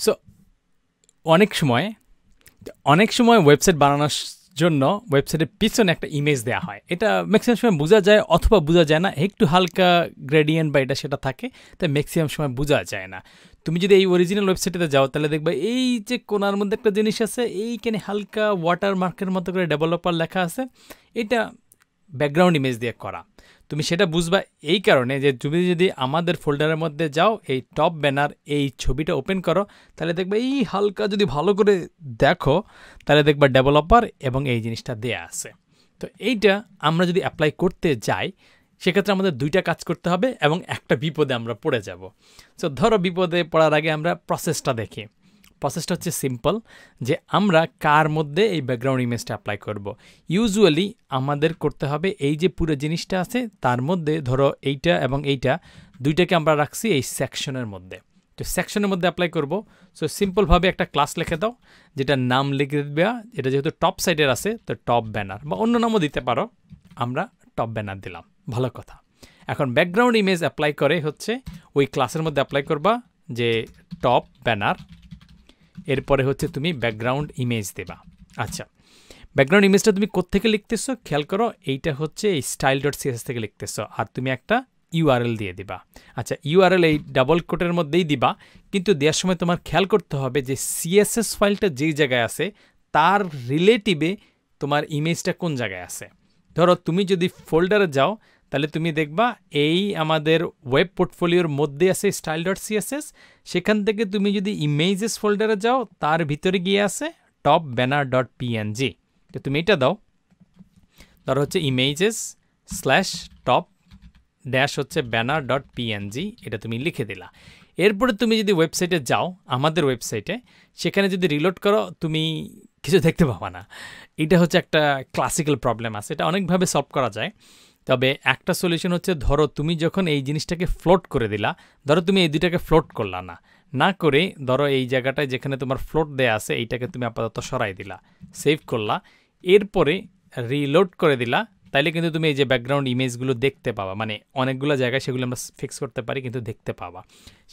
So অনেক সময় website বানানোর জন্য ওয়েবসাইটের পিছনে একটা ইমেজ দেওয়া হয়, এটা ম্যাক্সিমাম সময় বোঝা যায় অথবা বোঝা যায় না, একটু হালকা গ্রেডিয়েন্ট বা এটা সেটা থাকে, তাই ম্যাক্সিমাম সময় বোঝা যায় না। তুমি যদি এই অরিজিনাল ওয়েবসাইটে যাও তাহলে দেখবে এই যে কোনার মধ্যে একটা জিনিস আছে, এইখানে হালকা ওয়াটার মার্কের মতো করে ডেভেলপার লেখা আছে, এটা ব্যাকগ্রাউন্ড ইমেজ দিয়ে করা। তুমি সেটা বুঝবা এই কারণে যে তুমি যদি আমাদের ফোল্ডারের মধ্যে যাও, এই টপ ব্যানার এই ছবিটা ওপেন করো, তাহলে দেখবে এই হালকা যদি ভালো করে দেখো তাহলে দেখবা ডেভেলপার এবং এই জিনিসটা দেয়া আছে। তো এইটা আমরা যদি অ্যাপ্লাই করতে যাই সেক্ষেত্রে আমাদের দুইটা কাজ করতে হবে এবং একটা বিপদে আমরা পড়ে যাব। সো ধরো বিপদে পড়ার আগে আমরা প্রসেসটা দেখি। প্রসেসটা হচ্ছে সিম্পল, যে আমরা কার মধ্যে এই ব্যাকগ্রাউন্ড ইমেজটা অ্যাপ্লাই করব। ইউজুয়ালি আমাদের করতে হবে এই যে পুরো জিনিসটা আছে তার মধ্যে ধরো এইটা এবং এইটা দুইটাকে আমরা রাখছি এই সেকশনের মধ্যে, তো সেকশনের মধ্যে অ্যাপ্লাই করব। সো সিম্পলভাবে একটা ক্লাস লিখে দাও, যেটার নাম লিখে দেবে, এটা যেহেতু টপ সাইডের আছে তো টপ ব্যানার, বা অন্য নামও দিতে পারো, আমরা টপ ব্যানার দিলাম, ভালো কথা। এখন ব্যাকগ্রাউন্ড ইমেজ অ্যাপ্লাই করে হচ্ছে ওই ক্লাসের মধ্যে অ্যাপ্লাই করবা যে টপ ব্যানার, এরপরে হচ্ছে তুমি ব্যাকগ্রাউন্ড ইমেজ দেবা। আচ্ছা, ব্যাকগ্রাউন্ড ইমেজটা তুমি কোত্থেকে লিখতেছো খেয়াল করো, এইটা হচ্ছে এই style.css থেকে লিখতেছো, আর তুমি একটা ইউআরএল দিয়ে দিবা। আচ্ছা, ইউআরএল এই ডাবল কোটের মধ্যেই দিবা, কিন্তু দেওয়ার সময় তোমার খেয়াল করতে হবে যে সিএসএস ফাইলটা যেই জায়গায় আছে তার রিলেটিভে তোমার ইমেজটা কোন জায়গায় আছে। ধরো তুমি যদি ফোল্ডারে যাও তাহলে তুমি দেখবা এই আমাদের ওয়েব পোর্টফোলিওর মধ্যে আছে style.css, সেখান থেকে তুমি যদি ইমেজেস ফোল্ডারে যাও তার ভিতরে গিয়ে আছে টপ ব্যানার ডট পিএনজি। তো তুমি এটা দাও, ধরো হচ্ছে ইমেজেস স্ল্যাশ টপ ড্যাশ হচ্ছে ব্যানার ডট পিএনজি, এটা তুমি লিখে দিলা। এরপরে তুমি যদি ওয়েবসাইটে যাও, আমাদের ওয়েবসাইটে, সেখানে যদি রিলোড করো তুমি কিছু দেখতে পাবা না। এটা হচ্ছে একটা ক্লাসিক্যাল প্রবলেম আছে, এটা অনেকভাবে সলভ করা যায়। তবে একটা সলিউশন হচ্ছে, ধরো তুমি যখন এই জিনিসটাকে ফ্লোট করে দিলা, ধরো তুমি এই দুইটাকে ফ্লোট করলা না করে ধরো এই জায়গাটায় যেখানে তোমার ফ্লোট দেয়া আছে এইটাকে তুমি আপাতত সরাই দিলা, সেভ করলা, এরপরে রিলোড করে দিলা, তাইলে কিন্তু তুমি এই যে ব্যাকগ্রাউন্ড ইমেজগুলো দেখতে পাবা, মানে অনেকগুলো জায়গায় সেগুলো আমরা ফিক্স করতে পারি কিন্তু দেখতে পাবা।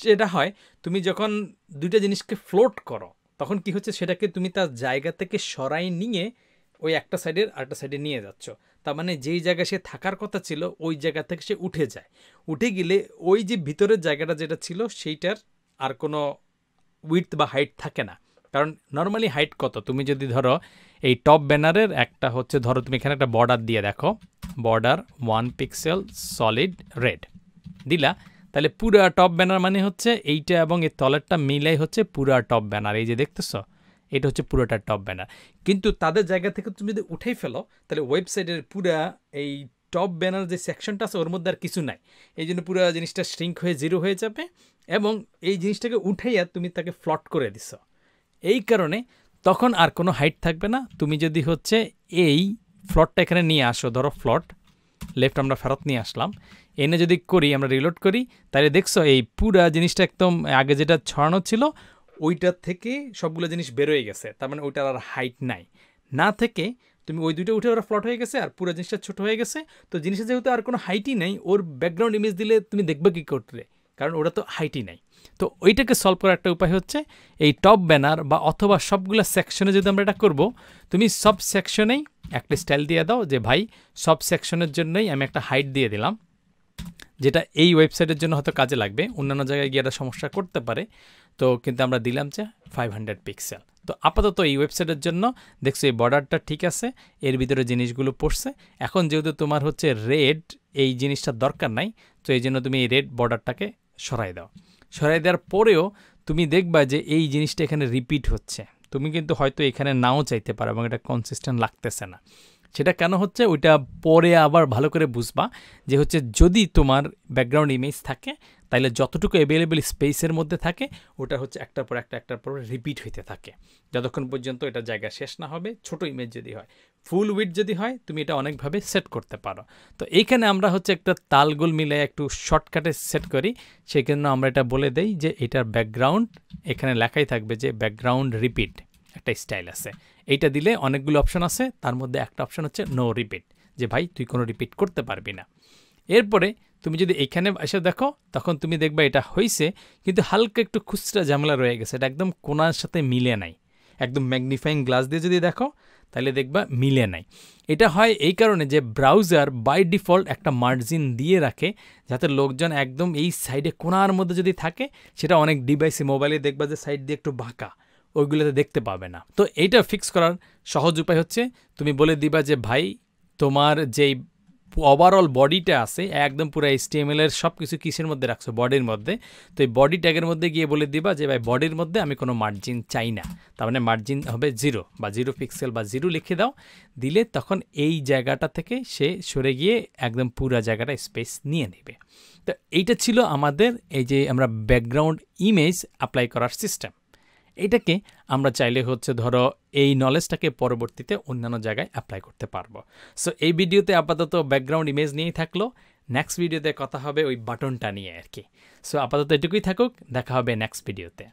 সেটা হয় তুমি যখন দুইটা জিনিসকে ফ্লোট করো তখন কি হচ্ছে, সেটাকে তুমি তার জায়গা থেকে সরাই নিয়ে ওই একটা সাইডের আরেকটা সাইডে নিয়ে যাচ্ছ, তার মানে যেই জায়গায় সে থাকার কথা ছিল ওই জায়গা থেকে সে উঠে যায়। উঠে গেলে ওই যে ভিতরের জায়গাটা যেটা ছিল সেইটার আর কোনো উইডথ বা হাইট থাকে না। কারণ নর্মালি হাইট কত, তুমি যদি ধরো এই টপ ব্যানারের একটা হচ্ছে, ধরো তুমি এখানে একটা বর্ডার দিয়ে দেখো, বর্ডার 1 পিক্সেল সলিড রেড দিলা, তাহলে পুরা টপ ব্যানার মানে হচ্ছে এইটা এবং এই তলেরটা মিলাই হচ্ছে পুরা টপ ব্যানার। এই যে দেখতেছো, এটা হচ্ছে পুরোটা টপ ব্যানার। কিন্তু তাদের জায়গা থেকে তুমি যদি উঠেই ফেলো তাহলে ওয়েবসাইটের পুরা এই টপ ব্যানার যে সেকশনটা আছে ওর মধ্যে আর কিছু নাই, এই জন্য পুরো জিনিসটা শ্রিঙ্ক হয়ে জিরো হয়ে যাবে, এবং এই জিনিসটাকে উঠাইয়া তুমি তাকে ফ্লট করে দিছো। এই কারণে তখন আর কোনো হাইট থাকবে না। তুমি যদি হচ্ছে এই ফ্লটটা এখানে নিয়ে আসো, ধরো ফ্লট লেফট আমরা ফেরত নিয়ে আসলাম, এনে যদি করি আমরা রিলোড করি, তাহলে দেখছো এই পুরা জিনিসটা একদম আগে যেটা ছড়ানো ছিল ওইটার থেকে সবগুলো জিনিস বেরোয় গেছে, তার মানে ওইটার আর হাইট নাই। না থেকে তুমি ওই দুটো উঠে ওরা ফ্লট হয়ে গেছে আর পুরো জিনিসটা ছোট হয়ে গেছে। তো জিনিসটা যেহেতু আর কোনো হাইটই নেই, ওর ব্যাকগ্রাউন্ড ইমেজ দিলে তুমি দেখবে কী করতে, কারণ ওটা তো হাইটই নাই। তো ওইটাকে সলভ করার একটা উপায় হচ্ছে এই টপ ব্যানার বা অথবা সবগুলো সেকশনে যদি আমরা এটা করব, তুমি সব সেকশনেই একটা স্টাইল দিয়ে দাও যে ভাই সব সেকশনের জন্যই আমি একটা হাইট দিয়ে দিলাম, যেটা এই ওয়েবসাইটের জন্য হয়তো কাজে লাগবে, অন্যান্য জায়গায় গিয়ে একটা সমস্যা করতে পারে। তো কিন্তু আমরা দিলাম যে 500 পিক্সেল। তো আপাতত এই ওয়েবসাইটের জন্য দেখছো এই বর্ডারটা ঠিক আছে, এর ভিতরে জিনিসগুলো পড়ছে। এখন যেহেতু তোমার হচ্ছে রেড এই জিনিসটার দরকার নাই, তো এই জন্য তুমি এই রেড বর্ডারটাকে সরাই দাও। সরাই দেওয়ার পরেও তুমি দেখবা যে এই জিনিসটা এখানে রিপিট হচ্ছে, তুমি কিন্তু হয়তো এখানে নাও চাইতে পারো এবং এটা কনসিস্টেন্ট লাগতেছে না। সেটা কেন হচ্ছে ওইটা পরে আবার ভালো করে বুঝবা, যে হচ্ছে যদি তোমার ব্যাকগ্রাউন্ড ইমেজ থাকে তাহলে যতটুকু অ্যাভেলেবল স্পেসের মধ্যে থাকে ওটা হচ্ছে একটার পর একটার পর রিপিট হইতে থাকে যতক্ষণ পর্যন্ত এটা জায়গা শেষ না হবে। ছোট ইমেজ যদি হয়, ফুল উইডথ যদি হয়, তুমি এটা অনেকভাবে সেট করতে পারো। তো এইখানে আমরা হচ্ছে একটা তালগোল মিলে একটু শর্টকাটে সেট করি, সেই জন্য আমরা এটা বলে দেই যে এটার ব্যাকগ্রাউন্ড এখানে লেখাই থাকবে যে ব্যাকগ্রাউন্ড রিপিট একটা স্টাইল আছে। এইটা দিলে অনেকগুলো অপশন আছে, তার মধ্যে একটা অপশন হচ্ছে নো রিপিট, যে ভাই তুই কোনো রিপিট করতে পারবি না। এরপরে তুমি যদি এখানে এসে দেখো তখন তুমি দেখবা এটা হয়েছে, কিন্তু হালকা একটু খুচরা ঝামেলা রয়ে গেছে, এটা একদম কোনার সাথে মিলে নাই। একদম ম্যাগনিফাইং গ্লাস দিয়ে যদি দেখো তাহলে দেখবা মিলে নাই। এটা হয় এই কারণে যে ব্রাউজার বাই ডিফল্ট একটা মার্জিন দিয়ে রাখে, যাতে লোকজন একদম এই সাইডে কোনার মধ্যে যদি থাকে, সেটা অনেক ডিভাইসে মোবাইলে দেখবা যে সাইড দিয়ে একটু বাঁকা, ওইগুলোতে দেখতে পাবে না। তো এইটা ফিক্স করার সহজ উপায় হচ্ছে তুমি বলে দিবা যে ভাই তোমার যেই ওভারঅল বডিটা আছে একদম পুরো HTML এর সব কিছু কিসের মধ্যে রাখছো, বডির মধ্যে। তো এই বডি ট্যাগের মধ্যে গিয়ে বলে দিবা যে ভাই বডির মধ্যে আমি কোনো মার্জিন চাই না, তার মানে মার্জিন হবে 0 বা 0 পিক্সেল বা 0 লিখে দাও। দিলে তখন এই জায়গাটা থেকে সে সরে গিয়ে একদম পুরো জায়গাটা স্পেস নিয়ে নেবে। তো এইটা ছিল আমাদের এই যে আমরা ব্যাকগ্রাউন্ড ইমেজ অ্যাপ্লাই করার সিস্টেম। এটাকে আমরা চাইলে হচ্ছে ধরো এই নলেজটাকে পরবর্তীতে অন্যান্য জায়গায় অ্যাপ্লাই করতে পারবো। সো এই ভিডিওতে আপাতত ব্যাকগ্রাউন্ড ইমেজ নিয়েই থাকলো, নেক্সট ভিডিওতে কথা হবে ওই বাটনটা নিয়ে আর কি। সো আপাতত এটুকুই থাকুক, দেখা হবে নেক্সট ভিডিওতে।